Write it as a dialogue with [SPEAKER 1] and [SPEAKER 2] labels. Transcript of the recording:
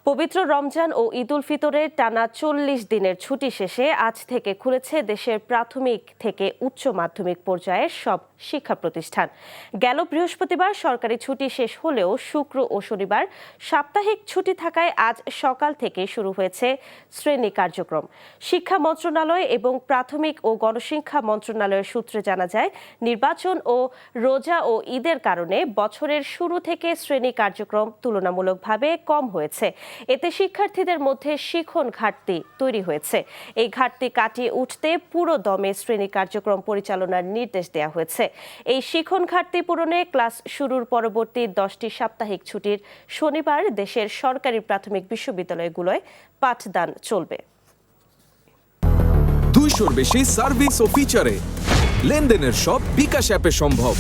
[SPEAKER 1] পবিত্র রমজান ও ঈদ উল ফিতরের টানা ৪০ দিনের ছুটি শেষে আজ থেকে খুলেছে দেশের প্রাথমিক থেকে উচ্চ মাধ্যমিক পর্যায়ের সব শিক্ষা প্রতিষ্ঠান। গেল বৃহস্পতিবার সরকারি ছুটি শেষ হলেও শুক্র ও শনিবার সাপ্তাহিক ছুটি থাকায় আজ সকাল থেকে শুরু হয়েছে শ্রেণী কার্যক্রম। শিক্ষা মন্ত্রণালয় এবং প্রাথমিক ও গণশিক্ষা মন্ত্রণালয়ের সূত্রে জানা যায়, নির্বাচন ও রোজা ও ঈদের কারণে বছরের শুরু থেকে শ্রেণী কার্যক্রম তুলনামূলকভাবে কম হয়েছে। এতে শিক্ষার্থীদের মধ্যে শিখন ঘাটতি তৈরি হয়েছে। এই ঘাটতি কাটিয়ে উঠতে পুরো দমে শ্রেণী কার্যক্রম পরিচালনার নির্দেশ দেওয়া হয়েছে। এই শিখন ঘাটতি পূরণে ক্লাস শুরুর পরবর্তী 10টি সাপ্তাহিক ছুটির শনিবার দেশের সরকারি প্রাথমিক বিশ্ববিদ্যালয়গুলোয় পাঠদান চলবে।
[SPEAKER 2] 200-র বেশি সার্ভিস ও ফিচারে লেনদেনের সব বিকাশ অ্যাপে সম্ভব।